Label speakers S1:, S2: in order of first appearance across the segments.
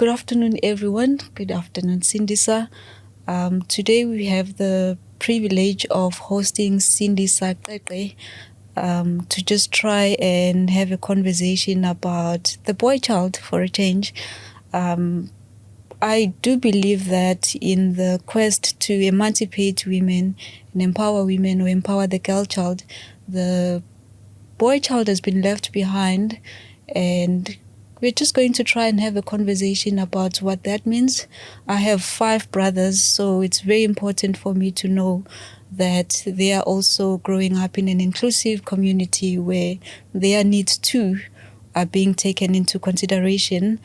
S1: Good afternoon, everyone. Good afternoon, Sindisa. Today we have the privilege of hosting Sindisa Qeqe to just try and have a conversation about the boy child for a change. I do believe that in the quest to emancipate women and empower women or empower the girl child, the boy child has been left behind, and we're just going to try and have a conversation about what that means. I have 5 brothers, so it's very important for me to know that they are also growing up in an inclusive community where their needs too are being taken into consideration.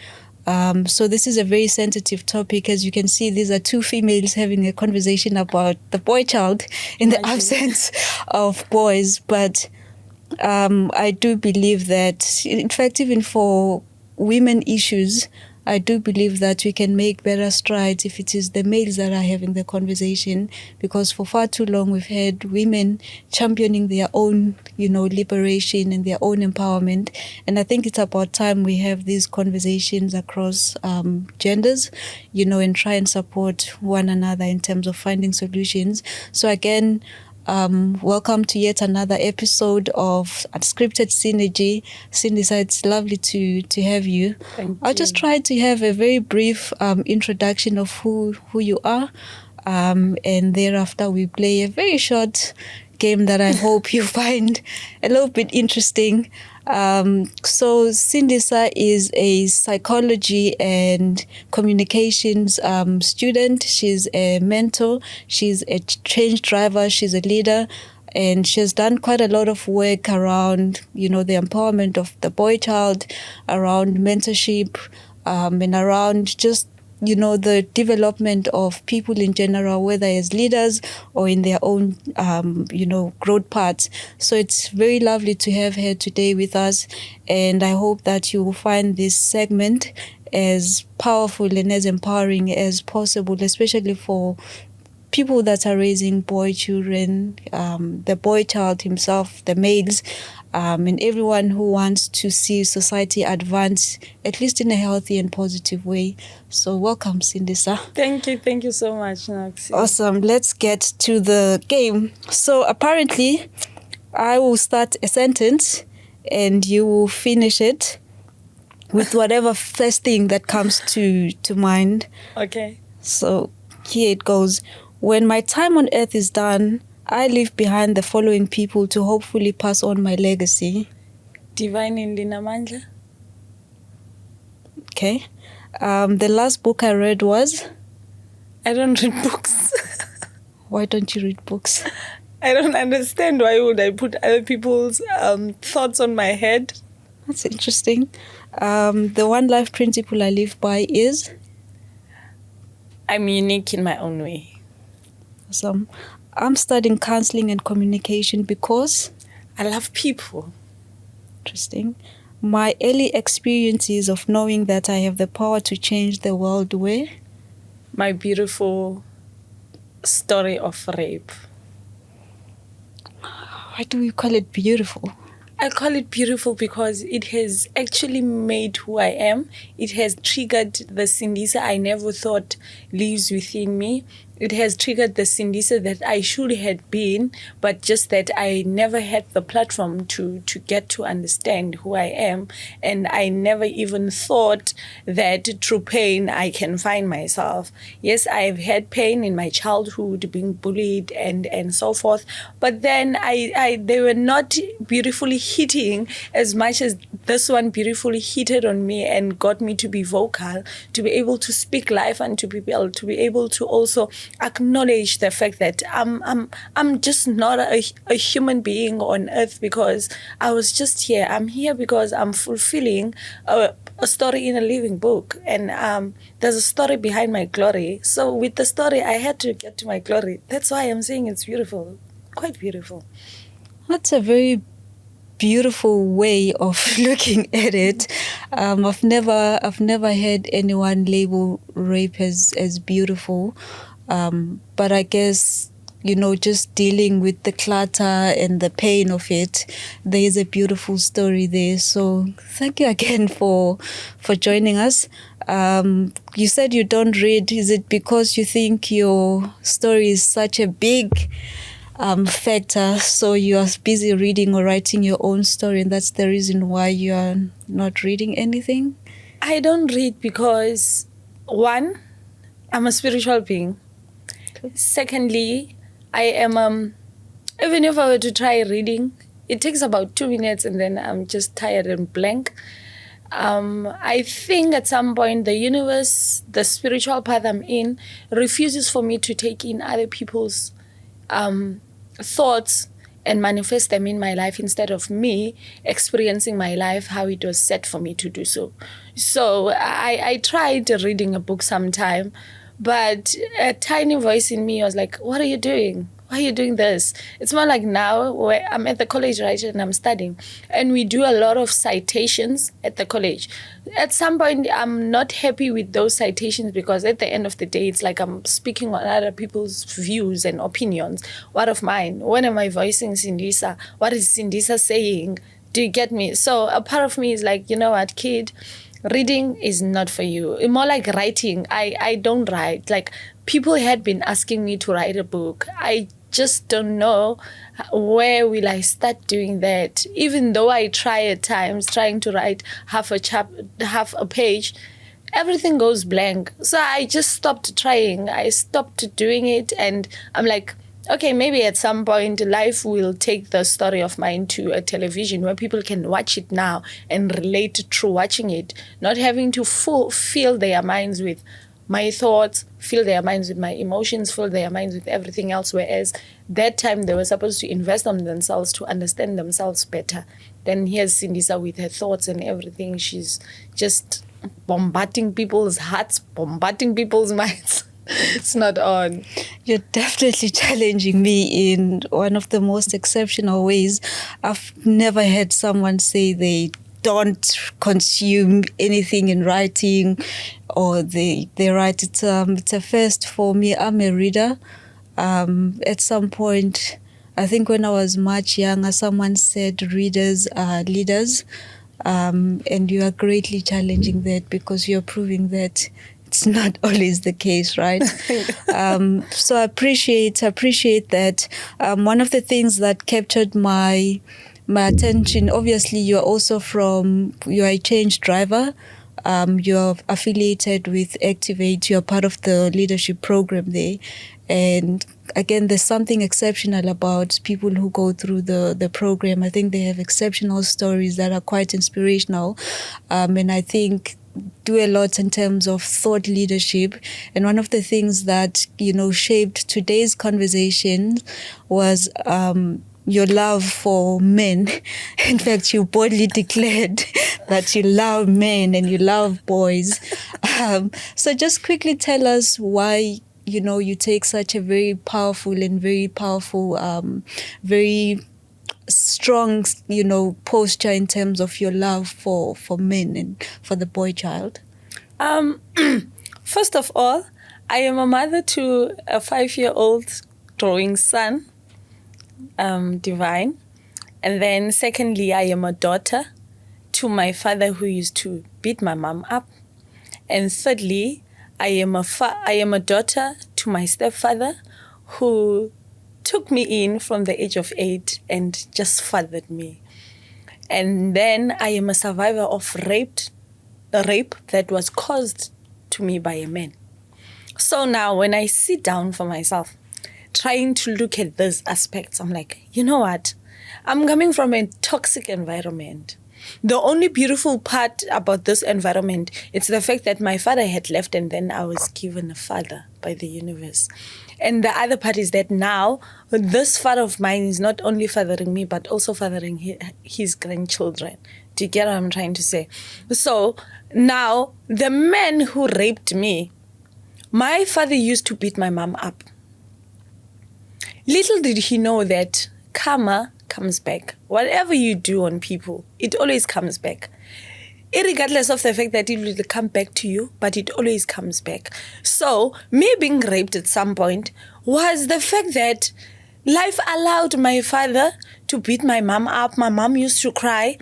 S1: So this is a very sensitive topic. As you can see, these are 2 females having a conversation about the boy child in the absence of boys. But I do believe that, in fact, even for women issues, I do believe that we can make better strides if it is the males that are having the conversation, because for far too long we've had women championing their own, liberation and their own empowerment. And I think it's about time we have these conversations across genders, and try and support one another in terms of finding solutions. So again, welcome to yet another episode of Unscripted Synergy. Sindisa, it's lovely to have you.
S2: Thank
S1: I'll
S2: you.
S1: just try to have a very brief introduction of who you are, and thereafter we play a very short game that I hope you find a little bit interesting. So Sindisa is a psychology and communications student. She's a mentor. She's a change driver. She's a leader. And she has done quite a lot of work around, the empowerment of the boy child, around mentorship, and around just the development of people in general, whether as leaders or in their own, growth paths. So it's very lovely to have her today with us. And I hope that you will find this segment as powerful and as empowering as possible, especially for people that are raising boy children, the boy child himself, the males, and everyone who wants to see society advance, at least in a healthy and positive way. So welcome, Sindisa.
S2: Thank you so much, Noxy.
S1: Awesome. Let's get to the game. So apparently, I will start a sentence and you will finish it with whatever first thing that comes to mind.
S2: Okay.
S1: So here it goes. When my time on earth is done, I leave behind the following people to hopefully pass on my legacy.
S2: Divine Indinamandla.
S1: Okay. The last book I read was?
S2: I don't read books.
S1: Why don't you read books?
S2: I don't understand why would I put other people's thoughts on my head.
S1: That's interesting. The one life principle I live by is?
S2: I'm unique in my own way.
S1: Awesome. I'm studying counseling and communication because?
S2: I love people.
S1: Interesting. My early experiences of knowing that I have the power to change the world were?
S2: My beautiful story of rape.
S1: Why do we call it beautiful?
S2: I call it beautiful because it has actually made who I am. It has triggered the Sindisa I never thought lives within me. It has triggered the Sindisa that I should have been, but just that I never had the platform to get to understand who I am. And I never even thought that through pain I can find myself. Yes, I've had pain in my childhood, being bullied and so forth. But then they were not beautifully hitting as much as this one beautifully hit on me and got me to be vocal, to be able to speak life and to be able to also acknowledge the fact that I'm just not a human being on earth because I was just here. I'm here because I'm fulfilling a story in a living book, and there's a story behind my glory. So with the story, I had to get to my glory. That's why I'm saying it's beautiful, quite beautiful.
S1: That's a very beautiful way of looking at it. I've never heard anyone label rape as beautiful, but I guess just dealing with the clutter and the pain of it, there is a beautiful story there. So thank you again for joining us. You said you don't read. Is it because you think your story is such a big factor, so you are busy reading or writing your own story, and that's the reason why you are not reading anything?
S2: I don't read because, one, I'm a spiritual being.
S1: Okay.
S2: Secondly, I am, even if I were to try reading, it takes about 2 minutes and then I'm just tired and blank. I think at some point the universe, the spiritual path I'm in, refuses for me to take in other people's thoughts and manifest them in my life instead of me experiencing my life how it was set for me to do so. So I tried reading a book sometime, but a tiny voice in me was like, what are you doing? Why are you doing this? It's more like now where I'm at the college, right, and I'm studying. And we do a lot of citations at the college. At some point, I'm not happy with those citations because at the end of the day, it's like I'm speaking on other people's views and opinions. What of mine? When am I voicing Sindisa? What is Sindisa saying? Do you get me? So a part of me is like, you know what, kid? Reading is not for you. More like writing. I don't write. Like, people had been asking me to write a book. I just don't know where will I start doing that. Even though I try at times trying to write half a page, everything goes blank. So I just stopped trying. I stopped doing it, and I'm like, okay, maybe at some point life will take the story of mine to a television where people can watch it now and relate through watching it, not having to fill their minds with my thoughts, fill their minds with my emotions, fill their minds with everything else, whereas that time they were supposed to invest on themselves to understand themselves better. Then here's Sindisa with her thoughts and everything. She's just bombarding people's hearts, bombarding people's minds. It's not on.
S1: You're definitely challenging me in one of the most exceptional ways. I've never heard someone say they don't consume anything in writing, or they write. It's a first for me. I'm a reader. At some point, I think when I was much younger, someone said readers are leaders, and you are greatly challenging that because you're proving that it's not always the case, right? So I appreciate that. One of the things that captured my attention, obviously you're a change driver. You're affiliated with Activate. You're part of the leadership program there. And again, there's something exceptional about people who go through the program. I think they have exceptional stories that are quite inspirational. And I think do a lot in terms of thought leadership. And one of the things that, shaped today's conversation was your love for men. In fact, you boldly declared that you love men and you love boys. So just quickly tell us why, you take such a very powerful, very strong, posture in terms of your love for men and for the boy child.
S2: First of all, I am a mother to a 5-year-old growing son, Divine. And then secondly, I am a daughter to my father who used to beat my mom up. And thirdly, I am a daughter to my stepfather who took me in from the age of 8 and just fathered me. And then I am a survivor of rape that was caused to me by a man. So now when I sit down for myself, trying to look at those aspects, I'm like, you know what? I'm coming from a toxic environment. The only beautiful part about this environment, it's the fact that my father had left and then I was given a father by the universe. And the other part is that now this father of mine is not only fathering me, but also fathering his grandchildren. Do you get what I'm trying to say? So now the man who raped me, my father used to beat my mom up. Little did he know that karma comes back. Whatever you do on people, it always comes back. Irregardless of the fact that it will come back to you, but it always comes back. So, me being raped at some point was the fact that life allowed my father to beat my mom up. My mom used to cry.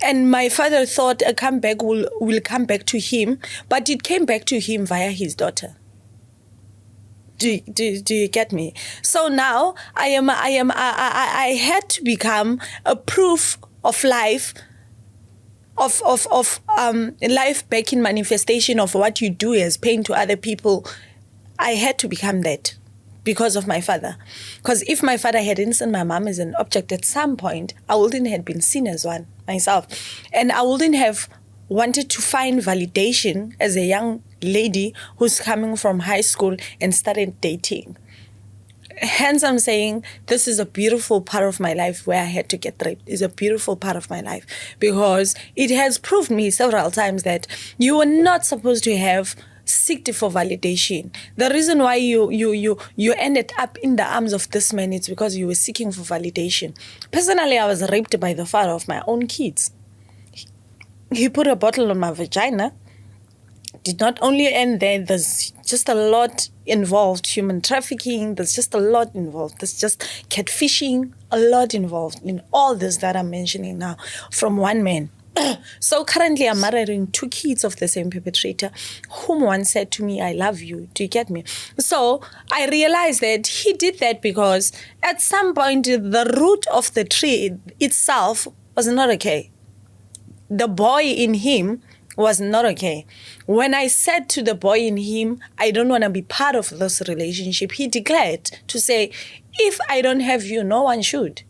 S2: And my father thought a comeback will come back to him, but it came back to him via his daughter. Do you get me? So now I had to become a proof of life, of life back in manifestation of what you do as pain to other people. I had to become that because of my father. Because if my father hadn't seen my mom as an object at some point, I wouldn't have been seen as one myself. And I wouldn't have wanted to find validation as a young lady who's coming from high school and started dating. Hence, I'm saying this is a beautiful part of my life where I had to get raped. It's a beautiful part of my life because it has proved me several times that you are not supposed to have seeked for validation. The reason why you ended up in the arms of this man is because you were seeking for validation. Personally, I was raped by the father of my own kids. He put a bottle on my vagina. Did not only end there, there's just a lot involved. Human trafficking, there's just a lot involved. There's just catfishing, a lot involved in all this that I'm mentioning now from one man. So currently I'm mothering 2 kids of the same perpetrator, whom once said to me, I love you. Do you get me? So I realized that he did that because at some point the root of the tree itself was not okay. The boy in him was not okay. When I said to the boy in him, I don't want to be part of this relationship, he declared to say, if I don't have you, no one should.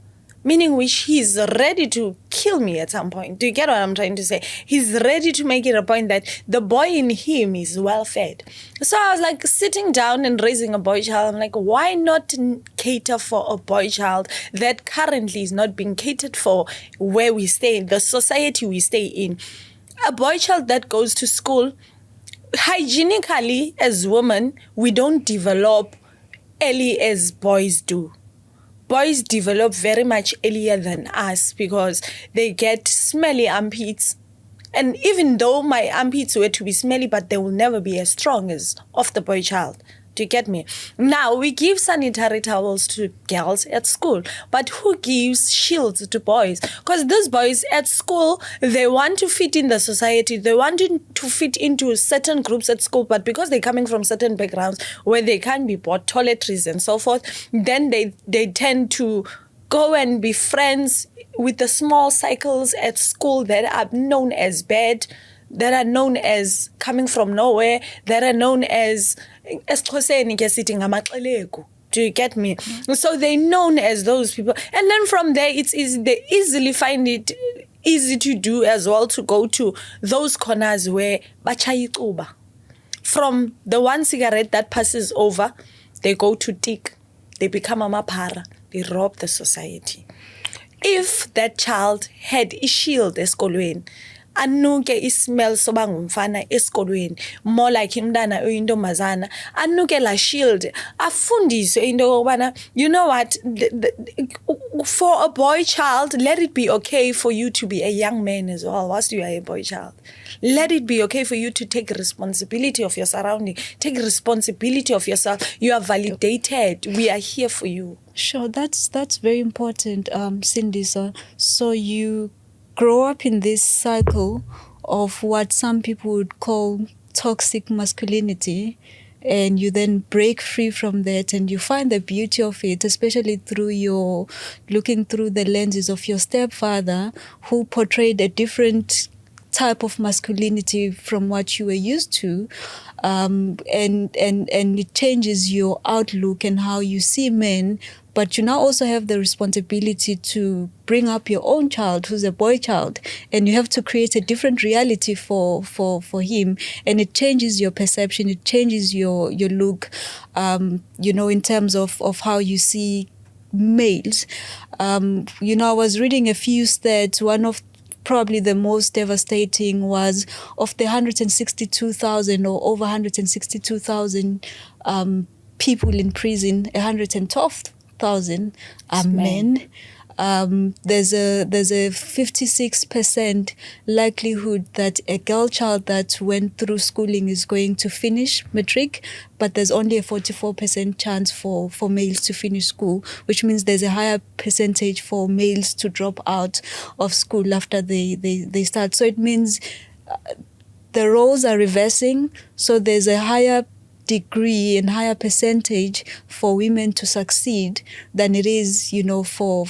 S2: Meaning which he's ready to kill me at some point. Do you get what I'm trying to say? He's ready to make it a point that the boy in him is well fed. So I was like sitting down and raising a boy child. I'm like, why not cater for a boy child that currently is not being catered for where we stay, the society we stay in? A boy child that goes to school, hygienically as women, we don't develop early as boys do. Boys develop very much earlier than us because they get smelly armpits. And even though my armpits were to be smelly, but they will never be as strong as of the boy child. Do you get me? Now, we give sanitary towels to girls at school, but who gives shields to boys? Because these boys at school, they want to fit in the society. They want to fit into certain groups at school, but because they're coming from certain backgrounds where they can't be bought toiletries and so forth, then they tend to go and be friends with the small cycles at school that are known as bad, that are known as coming from nowhere, that are known as esiXhoseni ke sithi ngamaxelegu. Do you get me? So they're known as those people. And then from there, it's easy. They easily find it easy to do as well to go to those corners where bachayiquba. From the one cigarette that passes over, they go to tik. They become amapara. They rob the society. If that child had a shield esikolweni, anuke ismell soba ngumfana esikolweni, more like umntana oyintombazana, anuke la shield, afundiswe into yokubana, you know what, for a boy child, let it be okay for you to be a young man as well whilst you are a boy child. Let it be okay for you to take responsibility of your surrounding, take responsibility of yourself. You are validated. We are here for you.
S1: Sure, that's very important, Sindisa. So you grow up in this cycle of what some people would call toxic masculinity, and you then break free from that and you find the beauty of it, especially through your looking through the lenses of your stepfather, who portrayed a different type of masculinity from what you were used to, and it changes your outlook and how you see men. But you now also have the responsibility to bring up your own child, who's a boy child, and you have to create a different reality for him. And it changes your perception, it changes your look, in terms of how you see males. I was reading a few stats. One of probably the most devastating was of the 162,000 or over 162,000 people in prison, 112,000 are men. there's a 56% likelihood that a girl child that went through schooling is going to finish matric, but there's only a 44% chance for males to finish school, which means there's a higher percentage for males to drop out of school after they start. So it means the roles are reversing, so there's a higher degree and higher percentage for women to succeed than it is, for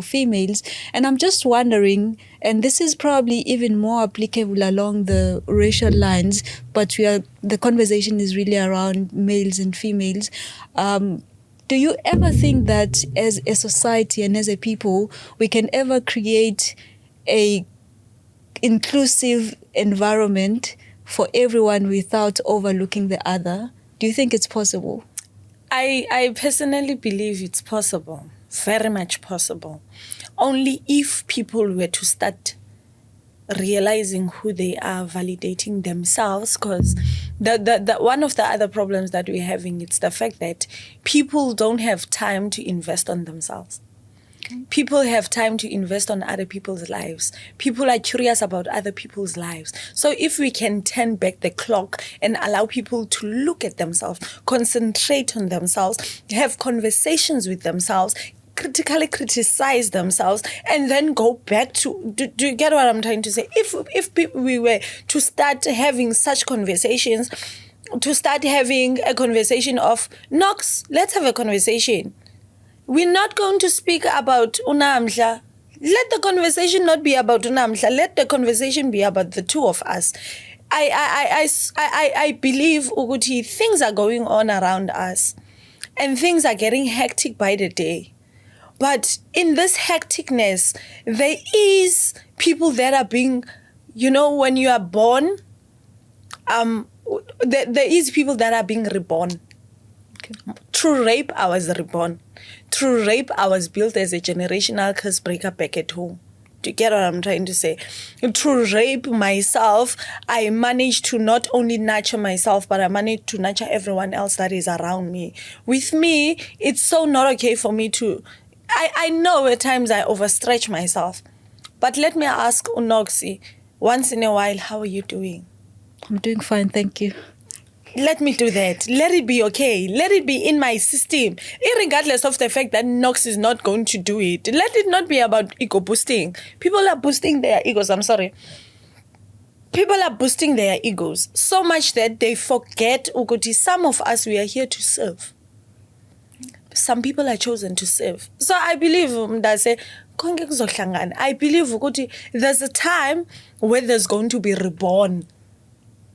S1: females. And I'm just wondering, and this is probably even more applicable along the racial lines, but the conversation is really around males and females. Do you ever think that as a society and as a people, we can ever create a inclusive environment for everyone without overlooking the other? Do you think it's possible?
S2: I personally believe it's possible, very much possible. Only if people were to start realizing who they are, validating themselves, because the one of the other problems that we're having, it's the fact that people don't have time to invest on themselves. People have time to invest on other people's lives. People are curious about other people's lives. So if we can turn back the clock and allow people to look at themselves, concentrate on themselves, have conversations with themselves, critically criticize themselves, and then go back to, do you get what I'm trying to say? If we were to start having such conversations, to start having a conversation of, Nox, let's have a conversation. We're not going to speak about Unamhla. Let the conversation not be about Unamhla. Let the conversation be about the two of us. I believe, Uguti, things are going on around us and things are getting hectic by the day. But in this hecticness, there is people that are being, when you are born, there is people that are being reborn. Okay. Through rape, I was reborn. Through rape, I was built as a generational curse breaker back at home. Do you get what I'm trying to say? Through rape myself, I managed to not only nurture myself, but I managed to nurture everyone else that is around me. With me, it's so not okay for me to... I know at times I overstretch myself. But let me ask Noxy, once in a while, how are you doing?
S1: I'm doing fine, thank you.
S2: Let me do that. Let it be okay. Let it be in my system. Regardless of the fact that Nox is not going to do it. Let it not be about ego boosting. People are boosting their egos. I'm sorry. People are boosting their egos so much that they forget, Uguti, some of us, we are here to serve. Some people are chosen to serve. So I believe, I believe, Uguti, there's a time where there's going to be reborn.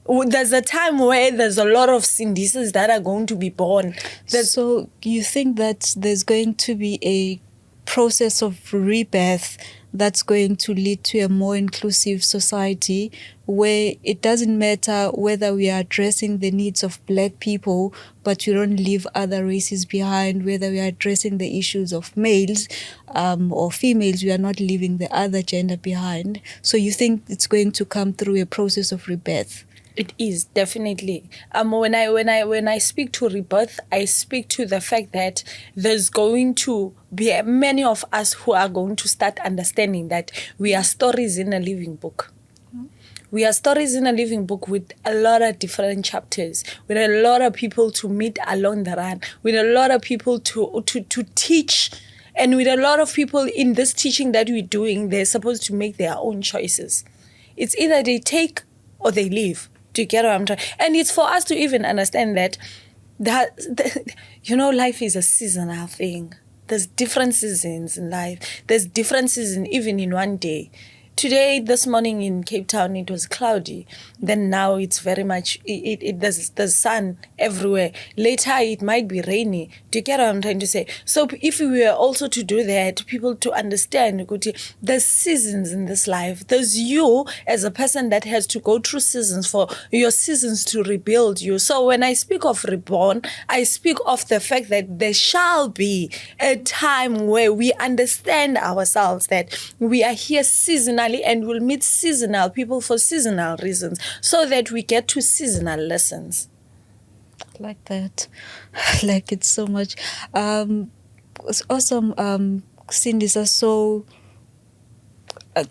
S2: There's a time where there's a lot of Sindisas that are going to be born.
S1: So you think that there's going to be a process of rebirth that's going to lead to a more inclusive society where it doesn't matter whether we are addressing the needs of Black people, but we don't leave other races behind, whether we are addressing the issues of males or females, we are not leaving the other gender behind. So you think it's going to come through a process of rebirth?
S2: It is, definitely. When I speak to rebirth, I speak to the fact that there's going to be many of us who are going to start understanding that we are stories in a living book. We are stories in a living book with a lot of different chapters, with a lot of people to meet along the run, with a lot of people to teach, and with a lot of people in this teaching that we're doing, they're supposed to make their own choices. It's either they take or they leave. Do you get what I'm trying? And it's for us to even understand that, life is a seasonal thing. There's different seasons in life. There's different seasons even in one day. Today, this morning in Cape Town, it was cloudy. Then now it's very much, there's sun everywhere. Later, it might be rainy. Do you get what I'm trying to say? So if we were also to do that, people to understand, there's seasons in this life. There's you as a person that has to go through seasons for your seasons to rebuild you. So when I speak of reborn, I speak of the fact that there shall be a time where we understand ourselves, that we are here seasonally and we'll meet seasonal people for seasonal reasons so that we get to seasonal lessons.
S1: I like that. I like it so much. It's awesome Sindisa, so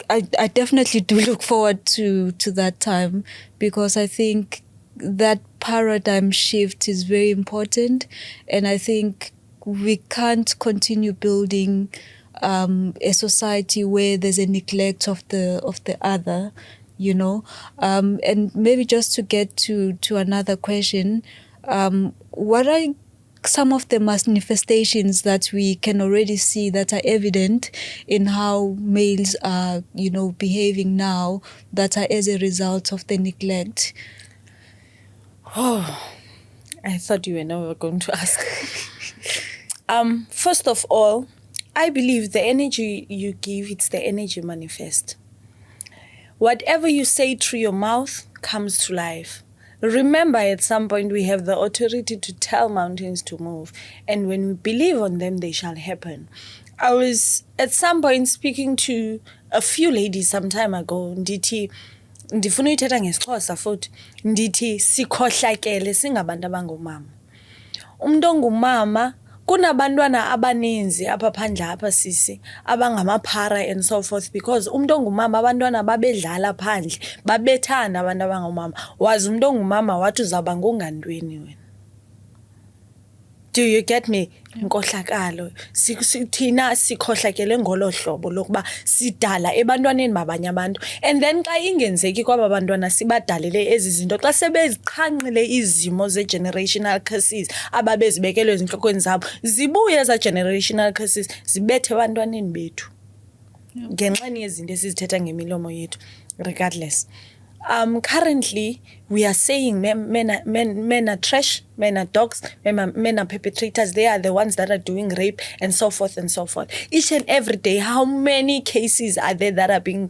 S1: I definitely do look forward to that time, because I think that paradigm shift is very important, and I think we can't continue building a society where there's a neglect of the other, and maybe just to get to another question, what are some of the manifestations that we can already see that are evident in how males are, behaving now, that are as a result of the neglect?
S2: Oh, I thought you were going to ask. First of all, I believe the energy you give, it's the energy manifest. Whatever you say through your mouth comes to life. Remember, at some point we have the authority to tell mountains to move, and when we believe on them, they shall happen. I was at some point speaking to a few ladies some time ago, ndithi ndifuna uyithetha ngesiXhosa futhi, ndithi sikhohlakele singabantu abangomama. Umuntu ongumama kunabantwana abaninzi apha phandle apha sisi abangamaphara and so forth, because umuntu ongumama abantwana babedlala phandle babethanda abantu abangomama. Wazi umuntu ongumama wathi uzawuba ngongantweni wena. Do you get me? Inkohlakalo. Thina sikhohlakele ngolo hlobo lokuba sidala ebantwaneni babanye abantu, and then xa ingenzeki kwaba bantwana sibadalele ezi zinto, xa sebeziqhanqile izimo ze-generational curses ababezibekelwe ezintlokweni zabo, zibuye eza generational curses zibethe ebantwaneni bethu ngenxeni yezinto esizithetha ngemilomo yethu. Regardless, currently we are saying men are trash, men are dogs, men are perpetrators. They are the ones that are doing rape and so forth and so forth. Each and every day, how many cases are there that are being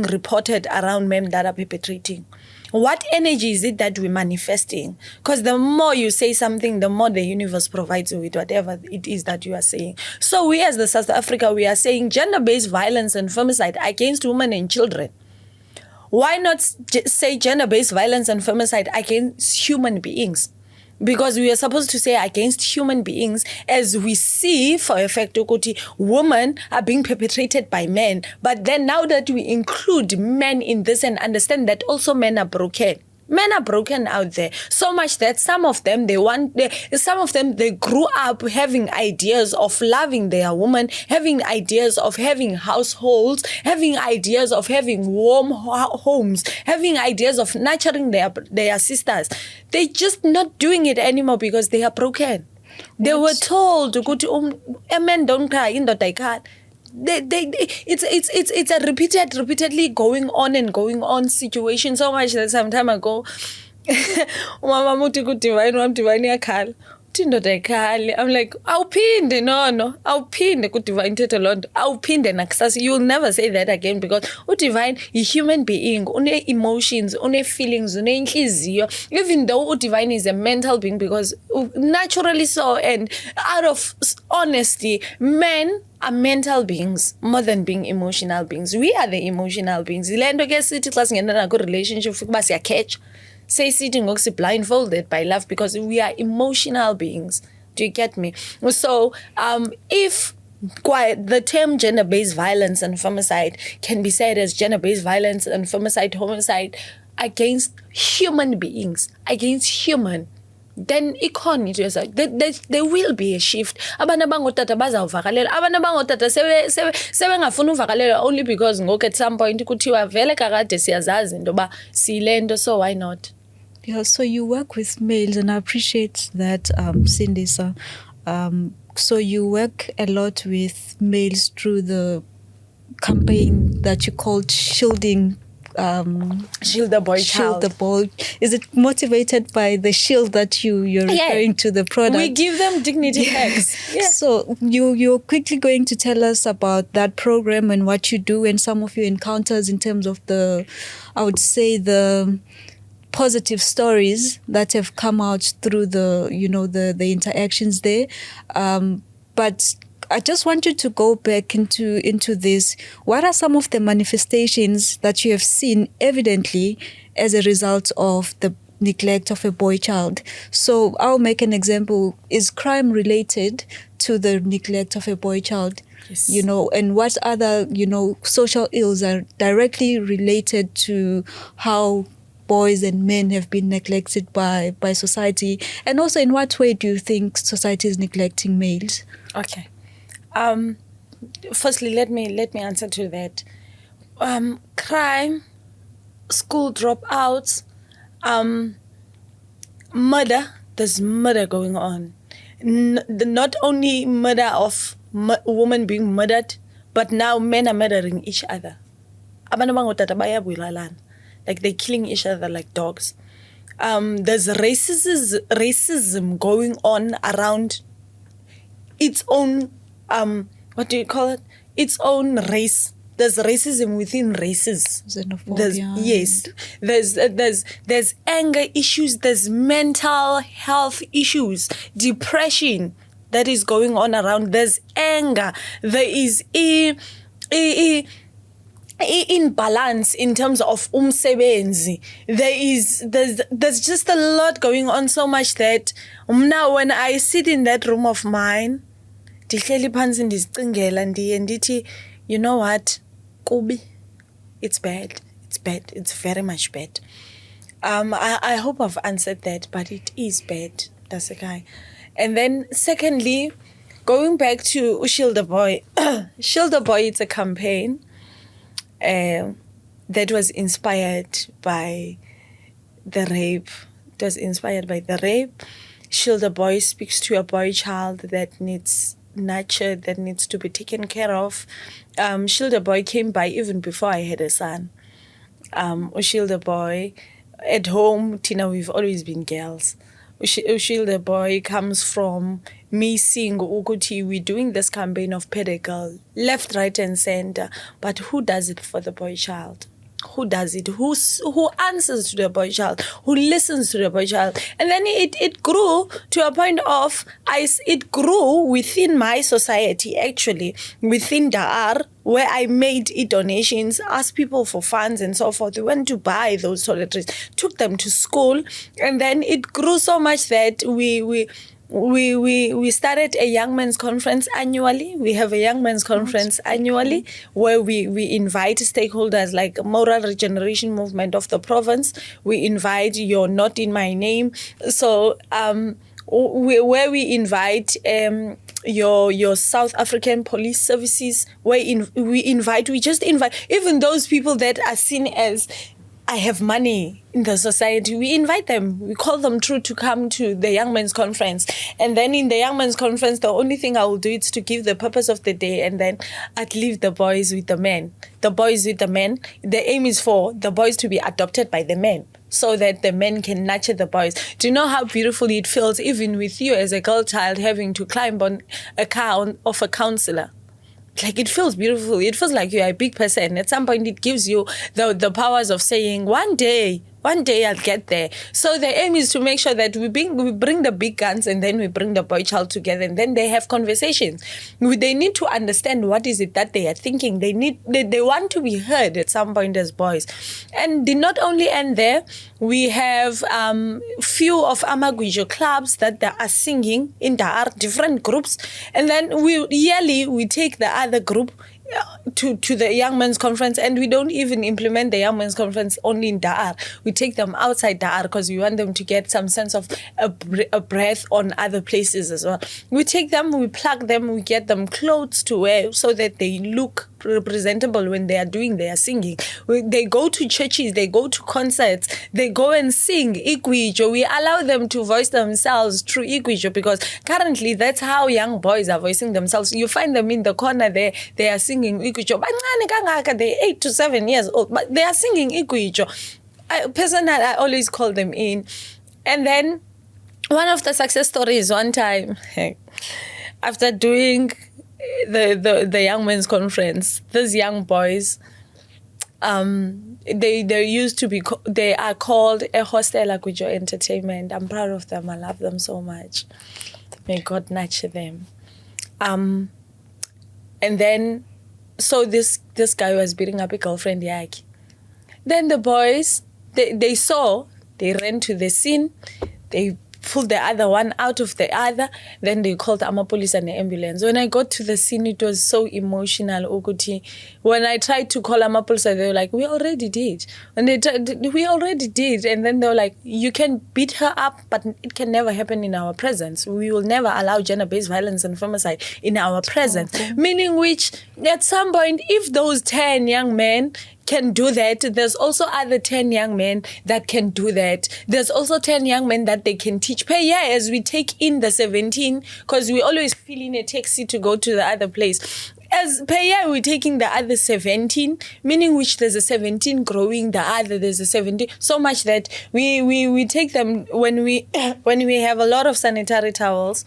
S2: reported around men that are perpetrating? What energy is it that we're manifesting? Because the more you say something, the more the universe provides you with whatever it is that you are saying. So we as the South Africa, we are saying gender-based violence and femicide against women and children. Why not say gender-based violence and femicide against human beings? Because we are supposed to say against human beings, as we see for a fact ukuthi women are being perpetrated by men. But then now that we include men in this and understand that also men are broken. Men are broken out there so much that some of them they grew up having ideas of loving their woman, having ideas of having households, having ideas of having warm homes, having ideas of nurturing their sisters. They're just not doing it anymore because they are broken. They were told a man don't cry, indoda ayikhala. It's a repeatedly going on situation, so much that some time ago umama muthi ku-divine wam-divine iyakhala uthi indoda ayikhali. I'm like, awuphinde no awuphinde ku-divine thethe loo nto, awuphinde nakusasa. You'll never say that again, because u-divine yi-human being, une-emotions, une-feelings, une-intliziyo, even though u-divine is a mental being, because naturally so, and out of honesty, men are mental beings more than being emotional beings. We are the emotional beings. Le nto ke sithi xa singena nakwi-relationship ukuba siyakhetha, say sitting ngoku blindfolded by love, because we are emotional beings. Do you get me? So if the term gender-based violence and femicide can be said as gender-based violence and femicide, homicide against human beings, against human, then there will be a shift. Abantu abangotata bazawuvakalela, abantu abangotata sebengafuna uvakalela only because ngoku at some point kuthiwa vele kakade siyazazi into yoba siyile, so why not?
S1: Yeah, so you work with males, and I appreciate that, Sindisa. So you work a lot with males through the campaign that you called Shielding.
S2: Shield the boy
S1: Shield
S2: child.
S1: the boy. Is it motivated by the shield that you're referring to, the product?
S2: We give them dignity packs. Yeah.
S1: So you're quickly going to tell us about that program and what you do and some of your encounters in terms of the positive stories that have come out through the interactions there. But I just want you to go back into this. What are some of the manifestations that you have seen evidently as a result of the neglect of a boy child? So I'll make an example. Is crime related to the neglect of a boy child.
S2: Yes.
S1: And what other, social ills are directly related to how boys and men have been neglected by society? And also, in what way do you think society is neglecting males?
S2: Okay. Firstly, let me answer to that. Crime, school dropouts, murder. There's murder going on. Not only murder of women being murdered, but now men are murdering each other. Like they're killing each other like dogs. There's racism going on around its own, what do you call it? Its own race. There's racism within races. There's anger issues, there's mental health issues, depression that is going on around. There's anger. There is imbalance in terms of umsebenzi. There's just a lot going on, so much that now when I sit in that room of mine, you know what, Kubi, it's bad. It's very much bad. I hope I've answered that, but it is bad. That's a guy. And then secondly, going back to Shield the Boy. Shield the Boy, it's a campaign that was inspired by the rape. It was inspired by the rape. Shield the Boy speaks to a boy child that needs nurtured, that needs to be taken care of. Shield the Boy came by even before I had a son. Shield the Boy, at home, Tina, we've always been girls. Shield the Boy comes from me seeing Ukuti, we're doing this campaign of pedagogy, left, right, and center. But who does it for the boy child? Who does it? Who answers to the boy child? Who listens to the boy child? And then it grew to a point of, it grew within my society, actually, within Dar, where I made donations, asked people for funds and so forth. We went to buy those toiletries, took them to school, and then it grew so much that we started a young men's conference annually. We have a young men's conference annually where we invite stakeholders like Moral Regeneration Movement of the province. We invite your Not in My Name. So where we invite your South African police services, we just invite even those people that are seen as I have money in the society. We invite them. We call them through to come to the Young Men's Conference. And then in the Young Men's Conference, the only thing I will do is to give the purpose of the day, and then I'd leave the boys with the men. The boys with the men. The aim is for the boys to be adopted by the men, so that the men can nurture the boys. Do you know how beautiful it feels, even with you as a girl child, having to climb on a car of a counselor? Like, it feels beautiful. It feels like you're a big person. At some point, it gives you the powers of saying, one day I'll get there. So the aim is to make sure that we bring the big guns, and then we bring the boy child together, and then they have conversations. They need to understand what is it that they are thinking. They want to be heard at some point as boys. And they not only end there, we have few of Amagwijo clubs that they are singing in Dar, different groups. And then we take the other group to the Young Men's Conference, and we don't even implement the Young Men's Conference only in Dar. We take them outside Dar because we want them to get some sense of a breath on other places as well. We take them, we plug them, we get them clothes to wear so that they look presentable when they are doing their singing. They go to churches, they go to concerts, they go and sing Igwijo. We allow them to voice themselves through Igwijo, because currently that's how young boys are voicing themselves. You find them in the corner there, they are singing Igwijo. They're 8 to 7 years old, but they are singing Igwijo. Personally, I always call them in. And then one of the success stories, one time, after doing the Young Men's Conference, these young boys, they used to be, they are called a hostel Agwijo Entertainment. I'm proud of them. I love them so much. May God nurture them. And then, so this guy was beating up a girlfriend, Yaki. Then the boys, they ran to the scene. They pull the other one out of the other. Then they called police and the ambulance. When I got to the scene, it was so emotional, Okuti. When I tried to call police, they were like, we already did. And we already did. And then they were like, you can beat her up, but it can never happen in our presence. We will never allow gender-based violence and femicide in our presence. Meaning which, at some point, if those 10 young men can do that, there's also other 10 young men that can do that. There's also 10 young men that they can teach. Per year, as we take in the 17, because we always fill in a taxi to go to the other place. As per year, we're taking the other 17, meaning which there's a 17 growing the other, there's a 17, so much that we take them when we have a lot of sanitary towels,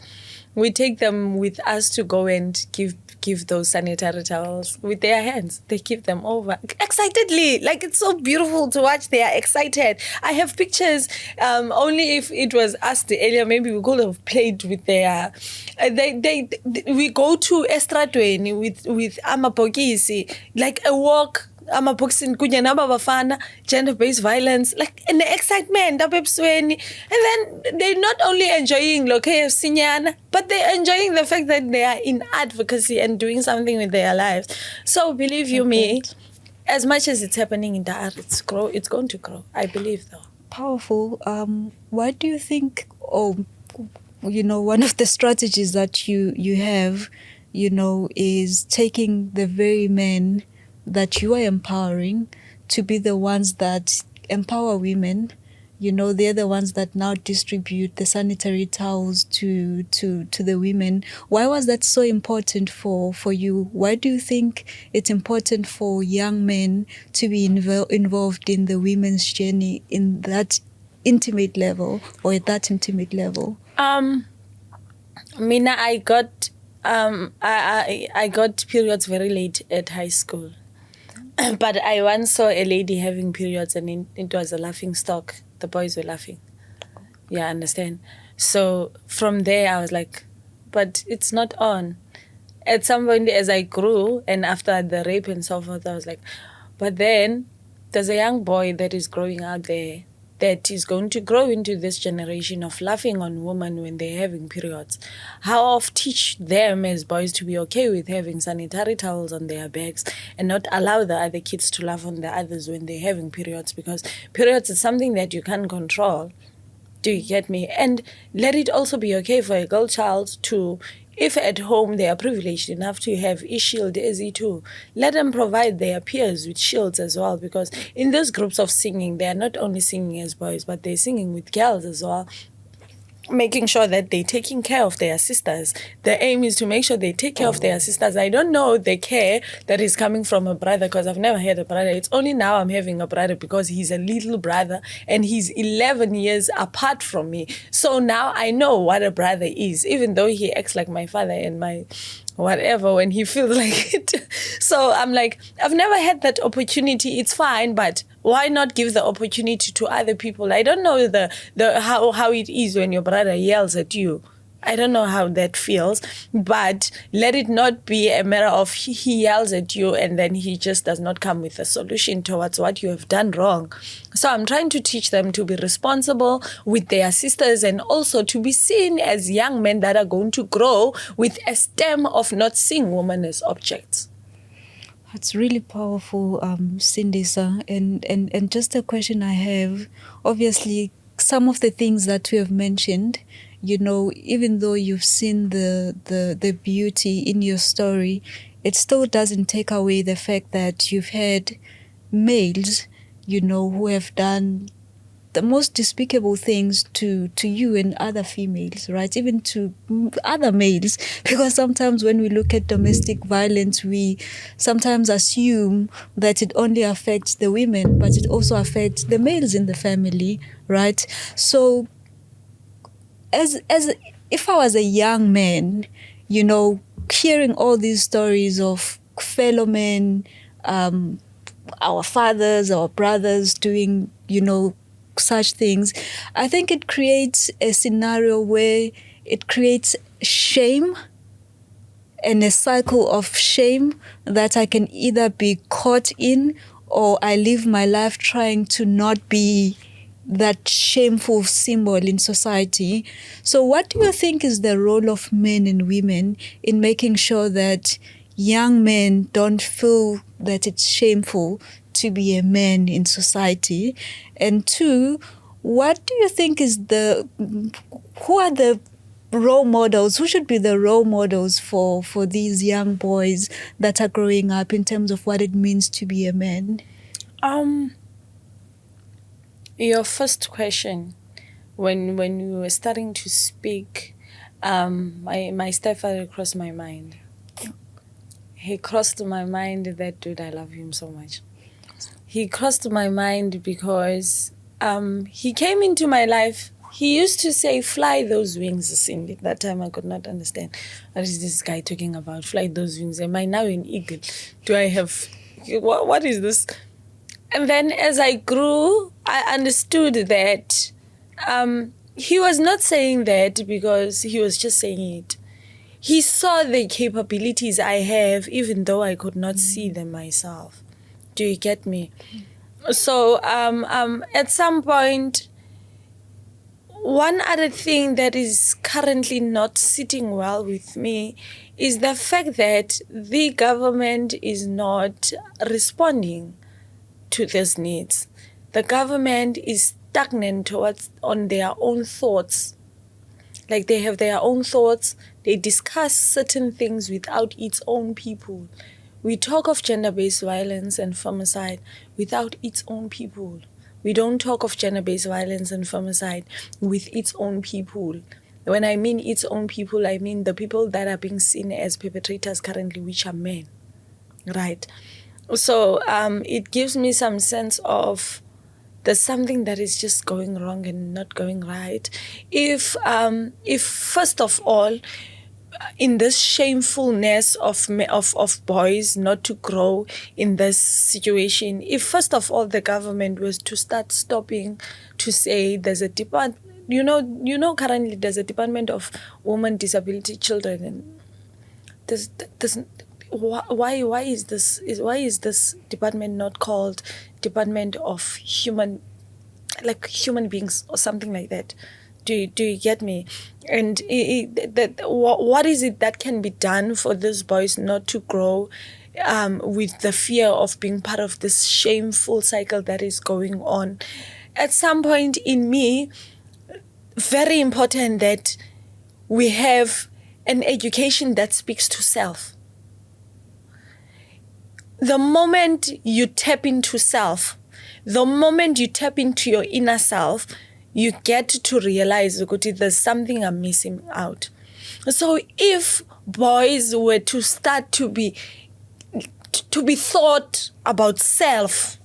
S2: we take them with us to go and give those sanitary towels with their hands. They give them over excitedly. Like, it's so beautiful to watch. They are excited. I have pictures. Only if it was asked earlier, maybe we could have played with their. We go to Estradweni with Amapokisi, like a walk. Amaboxing kunye nabafana, gender-based violence, like an excitement, and then they're not only enjoying KFC, but they're enjoying the fact that they are in advocacy and doing something with their lives. So believe you me, as much as it's happening in the art, it's going to grow. I believe, though.
S1: Powerful. Why do you think? One of the strategies that you have, is taking the very men that you are empowering to be the ones that empower women. They're the ones that now distribute the sanitary towels to the women. Why was that so important for you? Why do you think it's important for young men to be involved in the women's journey in that intimate level, or at that intimate level?
S2: Mina, I got I got periods very late at high school. But I once saw a lady having periods, and it was a laughing stock. The boys were laughing. Yeah, understand? So from there, I was like, but it's not on. At some point, as I grew, and after the rape and so forth, I was like, but then there's a young boy that is growing out there that is going to grow into this generation of laughing on women when they're having periods. How to teach them as boys to be okay with having sanitary towels on their backs and not allow the other kids to laugh on the others when they're having periods, because periods is something that you can't control. Do you get me? And let it also be okay for a girl child to, if at home they are privileged enough to have e-shield too, let them provide their peers with shields as well, because in those groups of singing, they are not only singing as boys, but they're singing with girls as well, making sure that they're taking care of their sisters. The aim is to make sure they take care of their sisters. I don't know the care that is coming from a brother, because I've never had a brother. It's only now I'm having a brother because he's a little brother and he's 11 years apart from me. So now I know what a brother is, even though he acts like my father and my whatever when he feels like it. So I'm like, I've never had that opportunity. It's fine, but why not give the opportunity to other people? I don't know how it is when your brother yells at you. I don't know how that feels, but let it not be a matter of he yells at you and then he just does not come with a solution towards what you have done wrong. So I'm trying to teach them to be responsible with their sisters, and also to be seen as young men that are going to grow with a stem of not seeing women as objects.
S1: It's really powerful, Sindisa. And just a question I have, obviously, some of the things that we have mentioned, even though you've seen the beauty in your story, it still doesn't take away the fact that you've had males, who have done the most despicable things to you and other females, right? Even to other males, because sometimes when we look at domestic violence, we sometimes assume that it only affects the women, but it also affects the males in the family, right? So as if I was a young man, hearing all these stories of fellow men, our fathers, our brothers doing, such things, I think it creates a scenario where it creates shame and a cycle of shame that I can either be caught in, or I live my life trying to not be that shameful symbol in society. So what do you think is the role of men and women in making sure that young men don't feel that it's shameful to be a man in society? And two, what do you think is who are the role models, who should be the role models for these young boys that are growing up in terms of what it means to be a man?
S2: Your first question, when you were starting to speak, my stepfather crossed my mind. He crossed my mind. That dude, I love him so much. He crossed my mind because he came into my life. He used to say, "Fly those wings, Cindy." That time I could not understand. What is this guy talking about? Fly those wings. Am I now an eagle? Do I have... What is this? And then as I grew, I understood that he was not saying that because he was just saying it. He saw the capabilities I have, even though I could not see them myself. Do you get me? So at some point, one other thing that is currently not sitting well with me is the fact that the government is not responding to these needs. The government is stagnant on their own thoughts. Like they have their own thoughts. They discuss certain things without its own people. We talk of gender-based violence and femicide without its own people. We don't talk of gender-based violence and femicide with its own people. When I mean its own people, I mean the people that are being seen as perpetrators currently, which are men, right? So it gives me some sense of there's something that is just going wrong and not going right. If first of all, in this shamefulness of boys not to grow in this situation, if first of all the government was to start stopping to say there's a department, currently there's a Department of Women, Disability, Children, and why is this department not called Department of Human Beings or something like that? Do you get me? And what is it that can be done for these boys not to grow with the fear of being part of this shameful cycle that is going on? At some point in me, very important that we have an education that speaks to self. The moment you tap into self, the moment you tap into your inner self, you get to realize that there's something I'm missing out. So if boys were to start to be thought about self,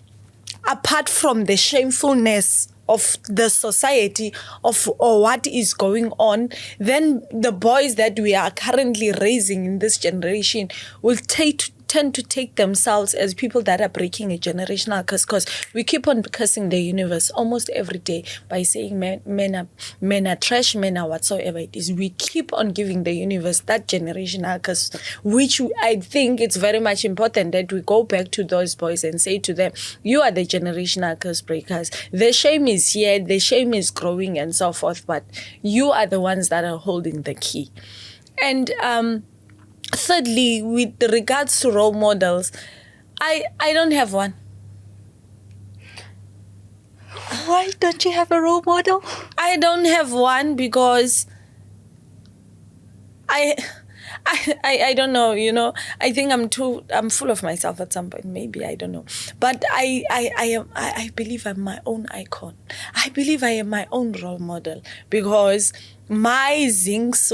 S2: apart from the shamefulness of the society or what is going on, then the boys that we are currently raising in this generation will tend to take themselves as people that are breaking a generational curse, because we keep on cursing the universe almost every day by saying men are trash, men are whatsoever it is. We keep on giving the universe that generational curse, which I think it's very much important that we go back to those boys and say to them, you are the generational curse breakers. The shame is here, the shame is growing and so forth, but you are the ones that are holding the key. And thirdly, with regards to role models, I don't have one.
S1: Why don't you have a role model?
S2: I don't have one because I don't know, I think I'm full of myself at some point, maybe, I don't know. But I believe I'm my own icon. I believe I am my own role model because my zincs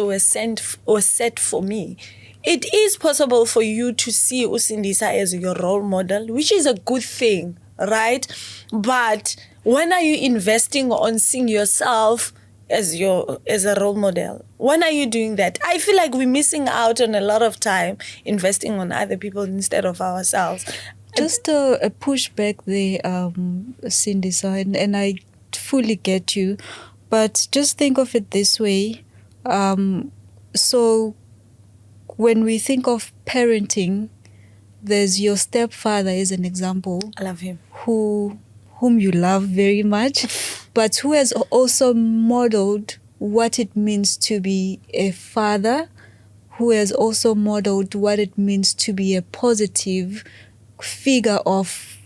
S2: were set for me. It is possible for you to see Sindisa as your role model, which is a good thing, right? But when are you investing on seeing yourself as a role model? When are you doing that? I feel like we're missing out on a lot of time investing on other people instead of ourselves.
S1: Just a pushback there, Sindisa, and I fully get you, but just think of it this way. So when we think of parenting, there's your stepfather as an example.
S2: I love him.
S1: Who whom you love very much, but who has also modeled what it means to be a father, who has also modeled what it means to be a positive figure of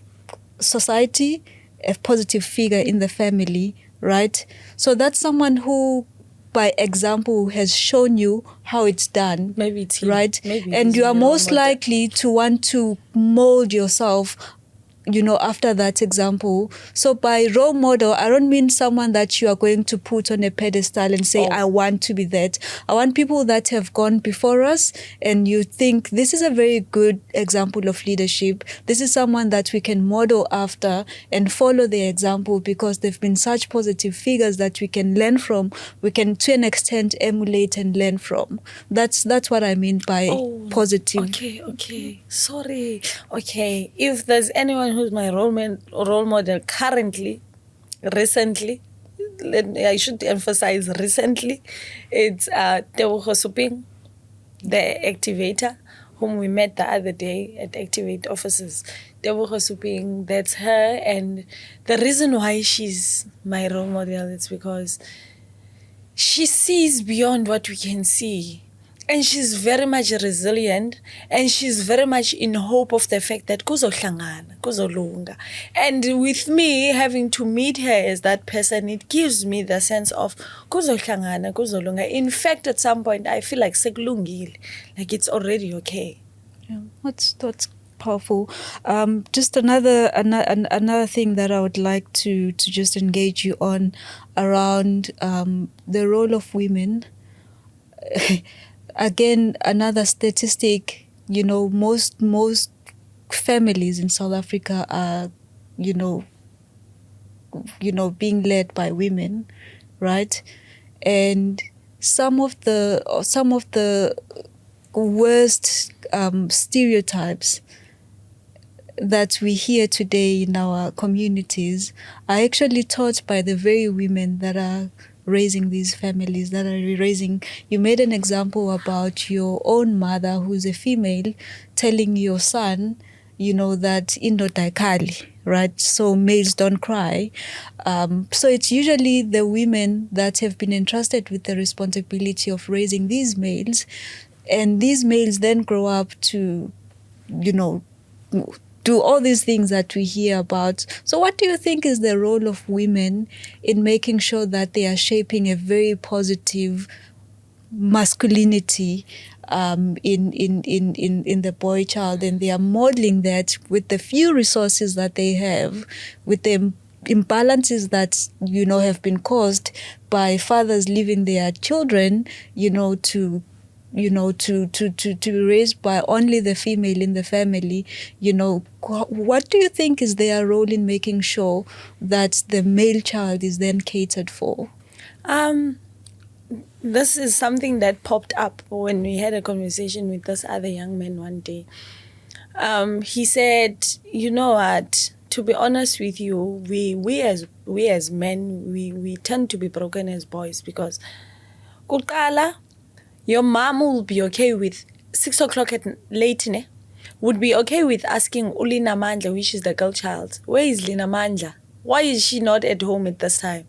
S1: society, a positive figure in the family, right? So that's someone who, by example, has shown you how it's done.
S2: Maybe it's him.
S1: Right?
S2: Maybe
S1: and
S2: he's
S1: you are
S2: my role
S1: most
S2: model.
S1: likely to want to mold yourself, you know, after that example. So by role model, I don't mean someone that you are going to put on a pedestal and say, I want to be that. I want people that have gone before us and you think this is a very good example of leadership. This is someone that we can model after and follow their example because they've been such positive figures that we can learn from. We can, to an extent, emulate and learn from. That's what I mean by positive.
S2: Okay. Sorry. Okay. If there's anyone who's my role model currently, recently, I should emphasize recently, it's Tebogo Suping, the activator, whom we met the other day at Activate offices. Tebogo Suping, that's her. And the reason why she's my role model is because she sees beyond what we can see. And she's very much resilient, and she's very much in hope of the fact that kuzohlangana, kuzolunga. And with me having to meet her as that person, it gives me the sense of kuzohlangana, kuzolunga. In fact, at some point, I feel like sekulungile, like it's already okay.
S1: Yeah, that's powerful. Just another thing that I would like to just engage you on around the role of women. Again, another statistic, you know, most families in South Africa are, you know, being led by women, right? And some of the worst stereotypes that we hear today in our communities are actually taught by the very women that are raising these families, that are raising. You made an example about your own mother, who's a female, telling your son, you know, that indoda ayikali, right? So males don't cry. So it's usually the women that have been entrusted with the responsibility of raising these males, and these males then grow up to, you know, do all these things that we hear about. So what do you think is the role of women in making sure that they are shaping a very positive masculinity in the boy child, and they are modeling that with the few resources that they have, with the imbalances that, you know, have been caused by fathers leaving their children, you know, to be raised by only the female in the family. You know, what do you think is their role in making sure that the male child is then catered for?
S2: This is something that popped up when we had a conversation with this other young man one day. He said, you know what, to be honest with you, we as men, we tend to be broken as boys because kuqala, your mom will be okay with 6 o'clock at late, would be okay with asking Ulina Mandla, which is the girl child, where is Lina Mandla? Why is she not at home at this time?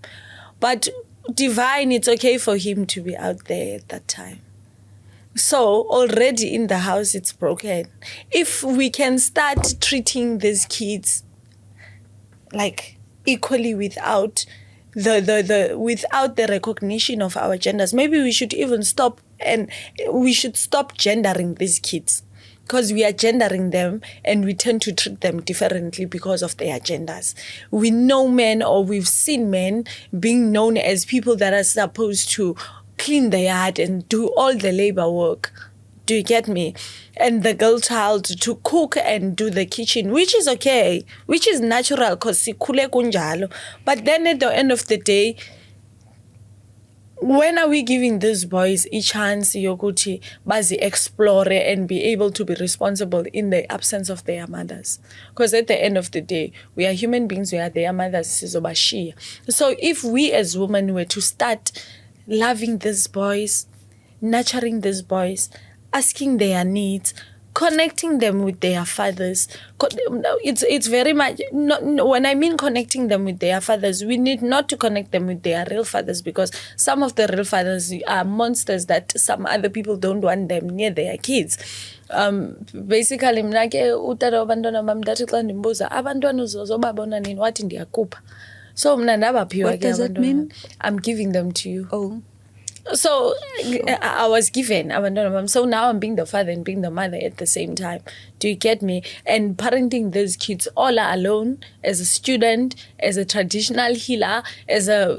S2: But Divine, it's okay for him to be out there at that time. So already in the house, it's broken. If we can start treating these kids like equally without the recognition of our genders, maybe we should even stop gendering these kids, because we are gendering them and we tend to treat them differently because of their genders. We know men, or we've seen men being known as people that are supposed to clean the yard and do all the labor work. Do you get me? And the girl child to cook and do the kitchen, which is okay, which is natural because sikhule kunjalo. But then at the end of the day, when are we giving these boys a chance yokuthi bazi explore and be able to be responsible in the absence of their mothers? Because at the end of the day, we are human beings, we are their mothers. So if we as women were to start loving these boys, nurturing these boys, asking their needs, connecting them with their fathers. It's very much, when I mean connecting them with their fathers, we need not to connect them with their real fathers, because some of the real fathers are monsters that some other people don't want them near their kids. Basically mna ke utata wabantwana bam ndathi xa ndimbuza abantwana uzobabona nini wathi ndiyakhupha. So mna ndabaphiwa ke abantwana. I'm giving them to you.
S1: Oh.
S2: So I was given abantwana bam. So now I'm being the father and being the mother at the same time. Do you get me? And parenting these kids all alone, as a student, as a traditional healer, as a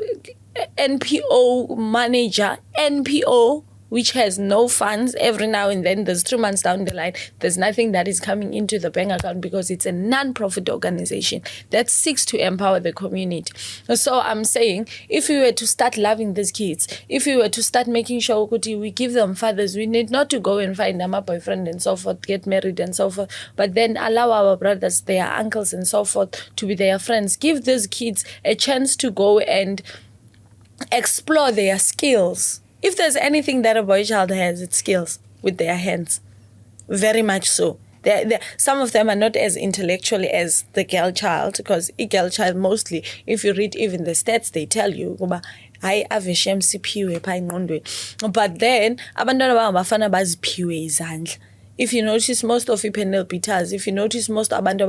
S2: NPO manager, NPO, which has no funds. Every now and then, there's 3 months down the line, there's nothing that is coming into the bank account, because it's a non-profit organization that seeks to empower the community. So I'm saying, if we were to start loving these kids, if we were to start making sure we give them fathers, we need not to go and find them a boyfriend and so forth, get married and so forth, but then allow our brothers, their uncles and so forth to be their friends. Give these kids a chance to go and explore their skills. If there's anything that a boy child has, it's skills with their hands. Very much so. Some of them are not as intellectually as the girl child, because a girl child mostly, if you read even the stats, they tell you, I have a shame siphiwe pha engqondweni. But then, abantwana bangabafana baziphiwe izandla. If you notice, most of panel beaters, if you notice, most abantu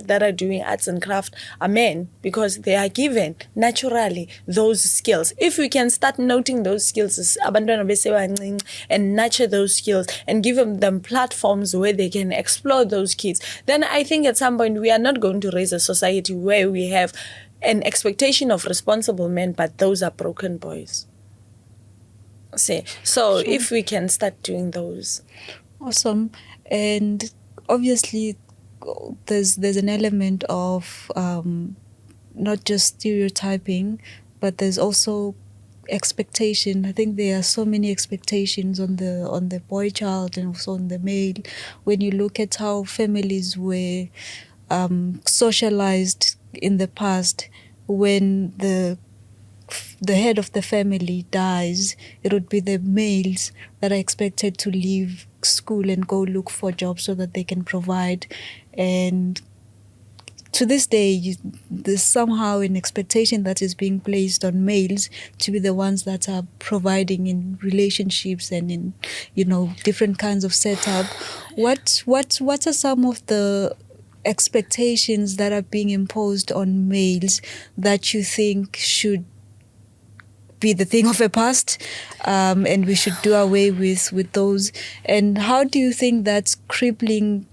S2: that are doing arts and craft are men, because they are given naturally those skills. If we can start noting those skills, and nurture those skills and give them platforms where they can explore those kids, then I think at some point we are not going to raise a society where we have an expectation of responsible men, but those are broken boys. So sure. If we can start doing those.
S1: Awesome. And obviously there's an element of not just stereotyping, but there's also expectation. I think there are so many expectations on the boy child and also on the male. When you look at how families were socialized in the past, when the head of the family dies, it would be the males that are expected to leave school and go look for jobs so that they can provide. And to this day, there's somehow an expectation that is being placed on males to be the ones that are providing in relationships and in, different kinds of setup. What are some of the expectations that are being imposed on males that you think should be the thing of the past, and we should do away with those? And how do you think that's crippling,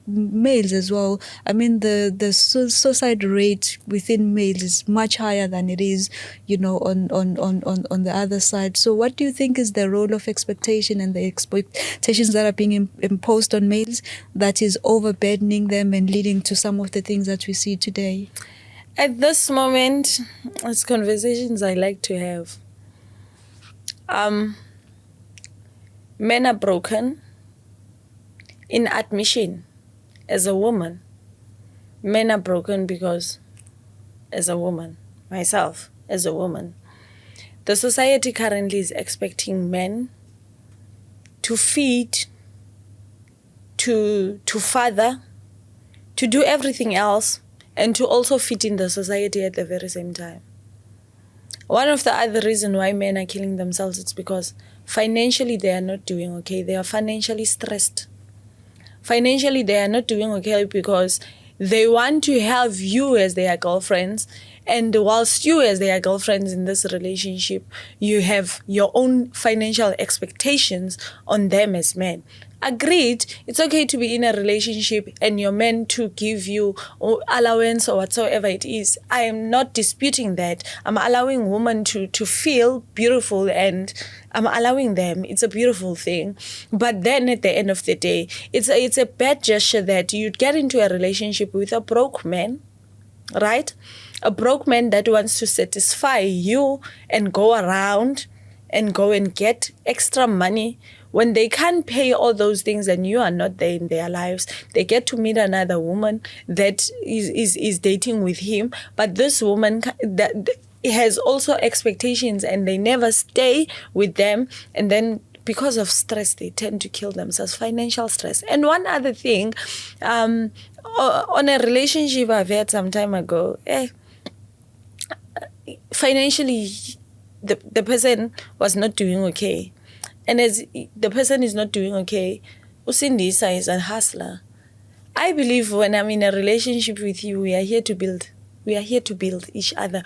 S1: males as well? I mean, the suicide rate within males is much higher than it is, on the other side. So what do you think is the role of expectation and the expectations that are being imposed on males that is overburdening them and leading to some of the things that we see today?
S2: At this moment, it's conversations I like to have. Men are broken. In admission, as a woman, men are broken because, as a woman, myself, as a woman, the society currently is expecting men to feed, to father, to do everything else, and to also fit in the society at the very same time. One of the other reasons why men are killing themselves is because financially they are not doing okay. They are financially stressed. Financially they are not doing okay because they want to have you as their girlfriends, and whilst you as their girlfriends in this relationship, you have your own financial expectations on them as men. Agreed, it's okay to be in a relationship and your men to give you allowance or whatsoever it is. I am not disputing that. I'm allowing women to feel beautiful, and I'm allowing them. It's a beautiful thing. But then at the end of the day, it's a bad gesture that you'd get into a relationship with a broke man, right? A broke man that wants to satisfy you and go around and go and get extra money. When they can't pay all those things and you are not there in their lives, they get to meet another woman that is dating with him. But this woman that has also expectations and they never stay with them. And then because of stress, they tend to kill themselves, financial stress. And one other thing, on a relationship I've had some time ago, financially, the person was not doing okay. And as the person is not doing okay, Sindisa is a hustler. I believe when I'm in a relationship with you, we are here to build. We are here to build each other.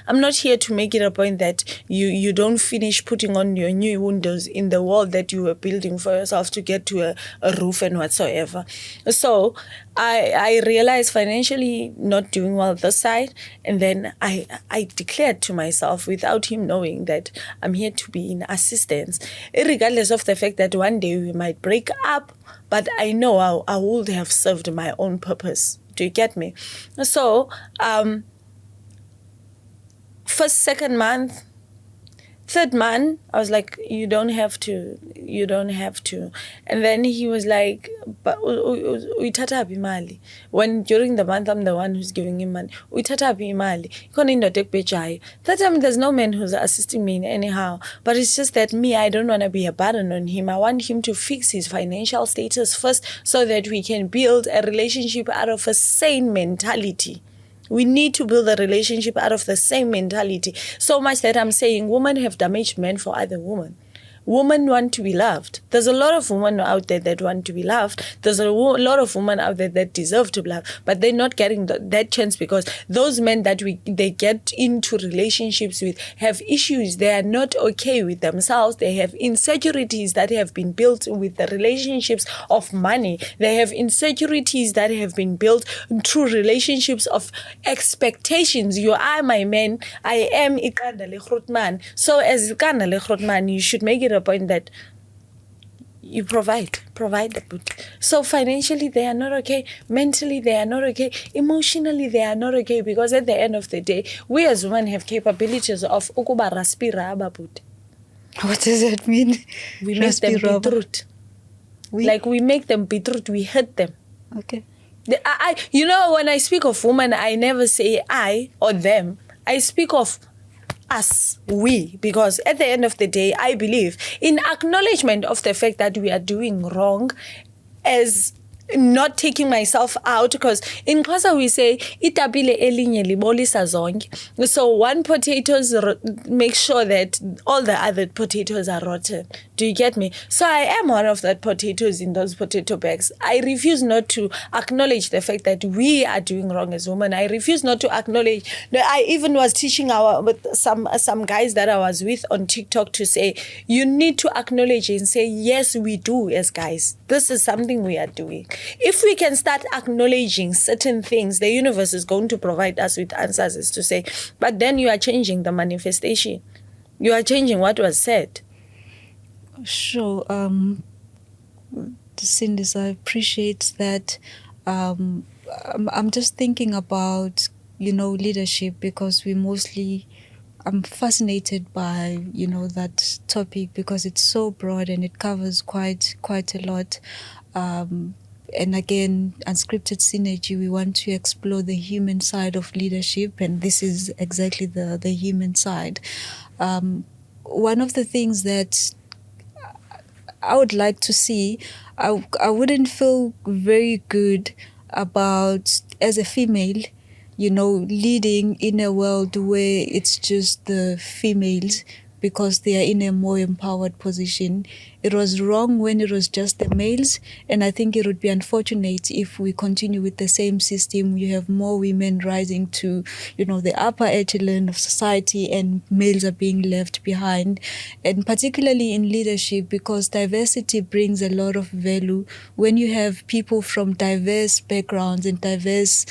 S2: I'm not here to make it a point that you don't finish putting on your new windows in the wall that you were building for yourself to get to a roof and whatsoever. So I realized financially not doing well this side, and then I declared to myself without him knowing that I'm here to be in assistance, regardless of the fact that one day we might break up, but I know I would have served my own purpose. Do you get me? So, first, second month, third month, I was like, you don't have to. And then he was like, but uithatha aphi imali? When during the month, I'm the one who's giving him money. Uithatha aphi imali? That time, there's no man who's assisting me in anyhow. But it's just that me, I don't want to be a burden on him. I want him to fix his financial status first so that we can build a relationship out of a sane mentality. We need to build a relationship out of the same mentality. So much that I'm saying women have damaged men for other women. Women want to be loved. There's a lot of women out there that want to be loved. There's a lot of women out there that deserve to be loved, but they're not getting that chance because those men that they get into relationships with have issues. They are not okay with themselves. They have insecurities that have been built with the relationships of money. They have insecurities that have been built through relationships of expectations. You are my man. I am Ikanda le Grootman. So as Ikanda le Grootman, you should make it a point that you provide the food. So financially they are not okay, mentally they are not okay, emotionally they are not okay, because at the end of the day, we as women have capabilities of ukuba raspira ababut.
S1: What does that mean?
S2: We make them beetroot. Like we make them beetroot, we hurt them.
S1: Okay.
S2: When I speak of women, I never say I or them. I speak of us, we, because at the end of the day, I believe in acknowledgement of the fact that we are doing wrong, as not taking myself out, because in Xhosa we say itapile elinye libolisa zonke. So one potatoes make sure that all the other potatoes are rotten. Do you get me? So I am one of that potatoes in those potato bags. I refuse not to acknowledge the fact that we are doing wrong as women. I refuse not to acknowledge that I even was teaching some guys that I was with on TikTok to say, you need to acknowledge and say, yes, we do as guys. This is something we are doing. If we can start acknowledging certain things, the universe is going to provide us with answers, is to say, but then you are changing the manifestation. You are changing what was said.
S1: Sure. Sindisa, I appreciate that. I'm just thinking about, leadership, because I'm fascinated by, that topic, because it's so broad and it covers quite a lot. And again, Unscripted Synergy, we want to explore the human side of leadership, and this is exactly the human side. One of the things that I would like to see, I wouldn't feel very good about, as a female, leading in a world where it's just the females, because they are in a more empowered position. It was wrong when it was just the males, and I think it would be unfortunate if we continue with the same system. You have more women rising to, the upper echelon of society, and males are being left behind, and particularly in leadership, because diversity brings a lot of value. When you have people from diverse backgrounds and diverse,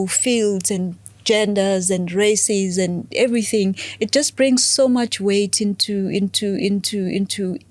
S1: fields and genders and races and everything, it just brings so much weight into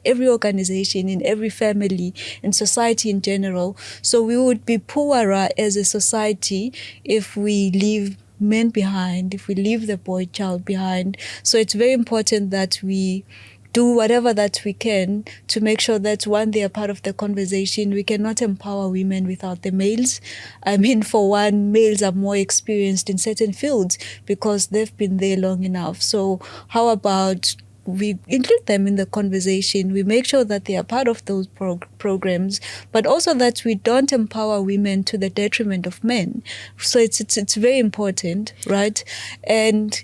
S1: every organization, in every family, in society in general. So we would be poorer as a society if we leave men behind, if we leave the boy child behind. So it's very important that we do whatever that we can to make sure that, one, they are part of the conversation. We cannot empower women without the males. I mean, for one, males are more experienced in certain fields because they've been there long enough. So how about we include them in the conversation. We make sure that they are part of those programs, but also that we don't empower women to the detriment of men. So it's very important, right? And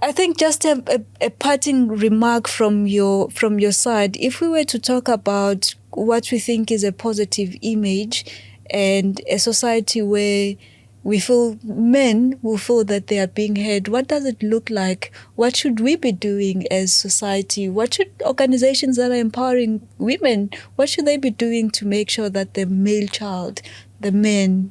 S1: I think just a parting remark from your side, if we were to talk about what we think is a positive image and a society where men will feel that they are being heard, what does it look like? What should we be doing as society? What should organizations that are empowering women, what should they be doing to make sure that the male child, the male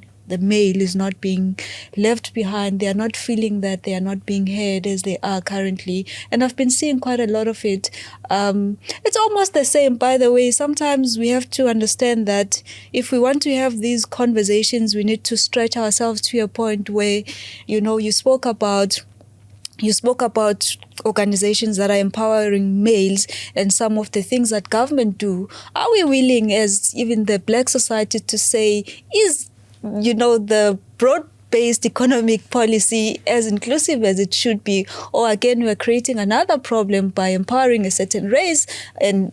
S1: is not being left behind? They are not feeling that they are not being heard as they are currently. And I've been seeing quite a lot of it. It's almost the same, by the way. Sometimes we have to understand that if we want to have these conversations, we need to stretch ourselves to a point where, you spoke about organizations that are empowering males and some of the things that government do. Are we willing, as even the Black society, to say, is the broad-based economic policy as inclusive as it should be? Or again, we're creating another problem by empowering a certain race and,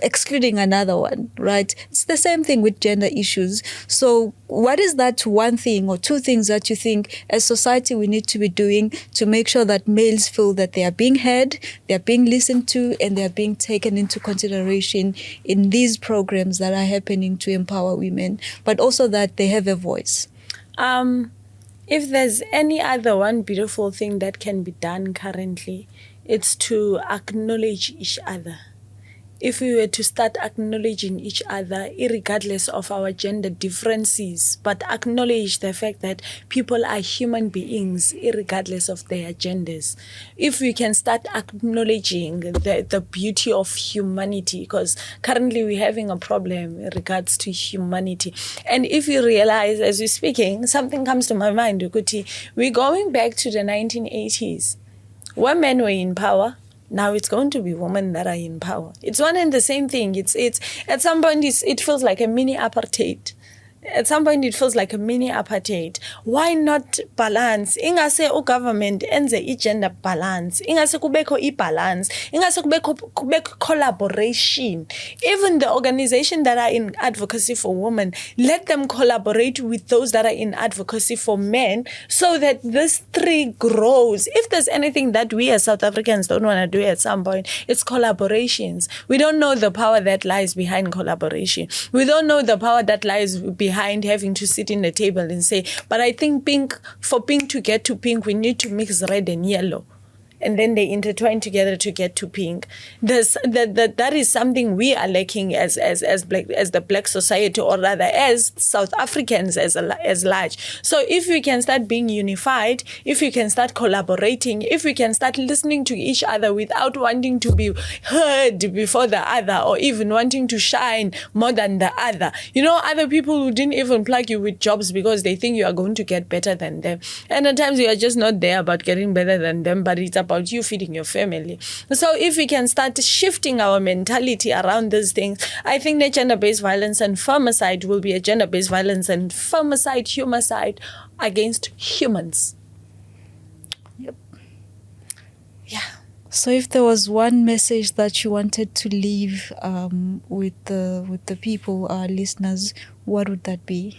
S1: excluding another one, right? It's the same thing with gender issues. So what is that one thing or two things that you think as society we need to be doing to make sure that males feel that they are being heard, they are being listened to, and they are being taken into consideration in these programs that are happening to empower women, but also that they have a voice?
S2: If there's any other one beautiful thing that can be done currently, it's to acknowledge each other. If we were to start acknowledging each other, irregardless of our gender differences, but acknowledge the fact that people are human beings, irregardless of their genders. If we can start acknowledging the beauty of humanity, because currently we're having a problem in regards to humanity. And if you realize, as we're speaking, something comes to my mind, Ukuti, we're going back to the 1980s, where men were in power. Now it's going to be women that are in power. It's one and the same thing. It's at some point it feels like a mini apartheid. At some point it feels like a mini apartheid. Why not balance? Ingase government enze gender balance. Ingase kubeko balance. Ingase kubeko collaboration. Even the organization that are in advocacy for women, let them collaborate with those that are in advocacy for men so that this tree grows. If there's anything that we as South Africans don't want to do at some point, it's collaborations. We don't know the power that lies behind collaboration. We don't know the power that lies behind having to sit in the table and say, but I think for pink to get to pink, we need to mix red and yellow. And then they intertwine together to get to pink. That is something we are lacking as the Black society, or rather as South Africans as large. So if we can start being unified, if we can start collaborating, if we can start listening to each other without wanting to be heard before the other, or even wanting to shine more than the other. Other people who didn't even plug you with jobs because they think you are going to get better than them. And at times you are just not there about getting better than them, but it's about you feeding your family. So if we can start shifting our mentality around these things, I think that gender-based violence and femicide will be a gender-based violence and humicide against humans.
S1: Yep.
S2: Yeah.
S1: So if there was one message that you wanted to leave with the people, our listeners, what would that be?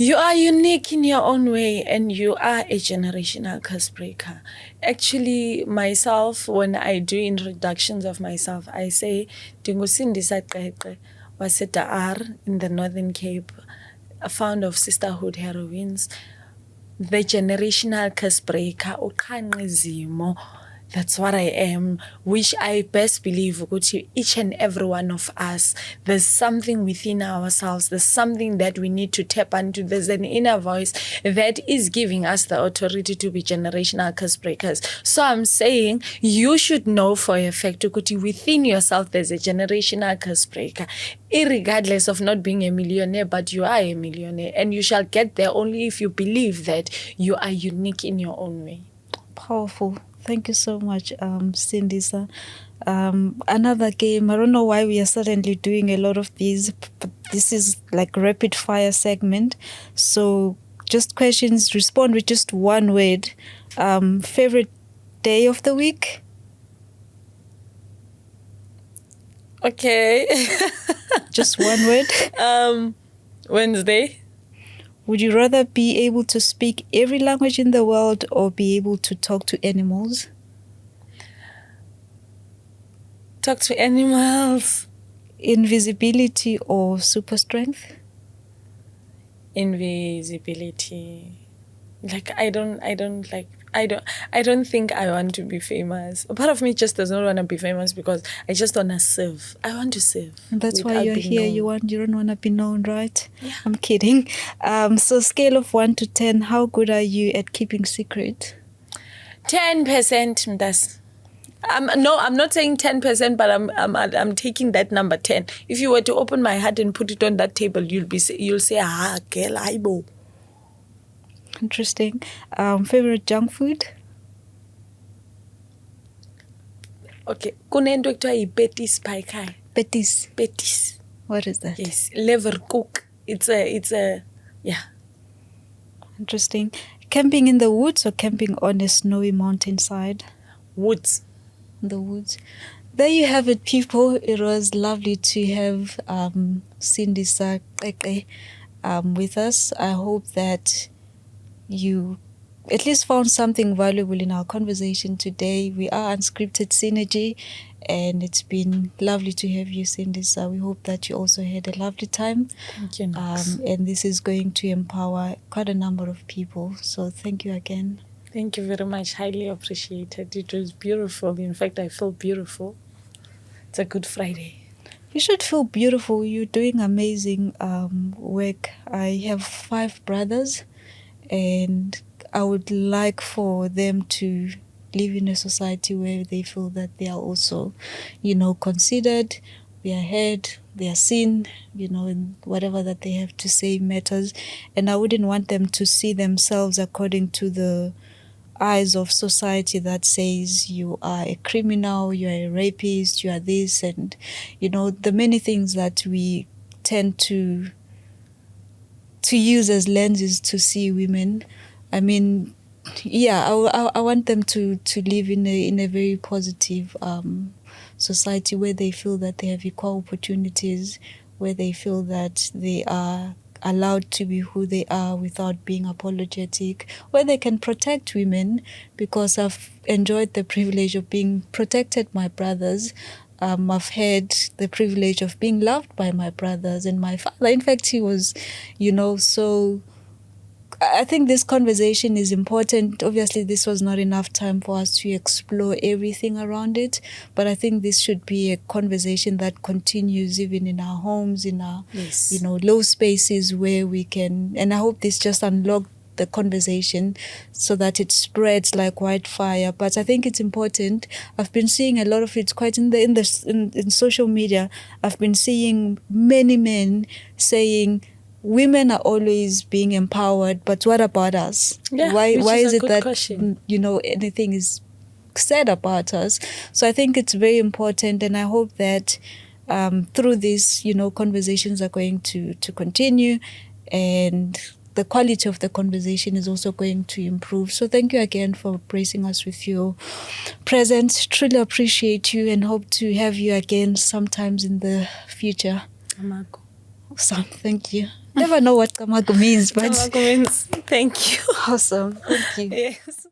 S2: You are unique in your own way, and you are a generational curse breaker. Actually, myself, when I do introductions of myself, I say, Sindisa Qeqe, Waseta R in the Northern Cape, a founder of Sisterhood Heroines, the generational curse breaker, Zimo. That's what I am, which I best believe each and every one of us, there's something within ourselves, there's something that we need to tap into, there's an inner voice that is giving us the authority to be generational curse breakers. So I'm saying you should know for a fact within yourself there's a generational curse breaker, irregardless of not being a millionaire, but you are a millionaire, and you shall get there only if you believe that you are unique in your own way.
S1: Powerful. Thank you so much, Sindisa. Another game. I don't know why we are suddenly doing a lot of these, but this is like rapid fire segment. So just questions, respond with just one word. Favorite day of the week?
S2: Okay.
S1: Just one word.
S2: Wednesday.
S1: Would you rather be able to speak every language in the world or be able to talk to animals?
S2: Talk to animals.
S1: Invisibility or super strength?
S2: Invisibility. Like I don't think I want to be famous. A part of me just does not want to be famous because I just want to serve. I want to serve.
S1: And that's why
S2: without
S1: you're
S2: being
S1: here.
S2: known.
S1: You don't want to be known, right?
S2: Yeah.
S1: I'm kidding. So scale of 1 to 10, how good are you at keeping secret?
S2: 10%, Mthethwa. I'm not saying 10%, but I'm taking that number 10. If you were to open my heart and put it on that table, you'll say, girl, aibo.
S1: Interesting. Favorite junk food?
S2: Okay. Kunento ekuthiwa yi-petis pie ekhaya.
S1: Petis.
S2: Petis.
S1: What is that?
S2: Yes. Leverkoek. It's a yeah.
S1: Interesting. Camping in the woods or camping on a snowy mountainside?
S2: Woods.
S1: The woods. There you have it, people. It was lovely to have Sindisa Qeqe with us. I hope that you at least found something valuable in our conversation today. We are Unscripted Synergy, and it's been lovely to have you, Sindisa. We hope that you also had a lovely time.
S2: Thank you, Nox.
S1: And this is going to empower quite a number of people. So thank you again.
S2: Thank you very much. Highly appreciated. It was beautiful. In fact, I feel beautiful. It's a good Friday.
S1: You should feel beautiful. You're doing amazing work. I have 5 brothers, and I would like for them to live in a society where they feel that they are also, considered, they are heard, they are seen, and whatever that they have to say matters. And I wouldn't want them to see themselves according to the eyes of society that says you are a criminal, you are a rapist, you are this, and the many things that we tend to use as lenses to see women. I mean, yeah, I want them to live in a very positive society where they feel that they have equal opportunities, where they feel that they are allowed to be who they are without being apologetic, where they can protect women, because I've enjoyed the privilege of being protected by my brothers. I've had the privilege of being loved by my brothers and my father. In fact, he was, so I think this conversation is important. Obviously, this was not enough time for us to explore everything around it, but I think this should be a conversation that continues even in our homes, in our,
S2: Yes.
S1: low spaces where we can, and I hope this just unlocked the conversation so that it spreads like wildfire. But I think it's important. I've been seeing a lot of it quite in social media. I've been seeing many men saying, women are always being empowered, but what about us?
S2: Yeah,
S1: why
S2: which is
S1: is
S2: a
S1: it
S2: good
S1: that
S2: question.
S1: anything is said about us? So I think it's very important, and I hope that through this, conversations are going to continue, and the quality of the conversation is also going to improve. So thank you again for gracing us with your presence. Truly appreciate you and hope to have you again sometimes in the future.
S2: Kamago.
S1: Awesome, thank you. Never know what Kamago means, but
S2: Kamago means thank you.
S1: awesome, thank you.
S2: Yes.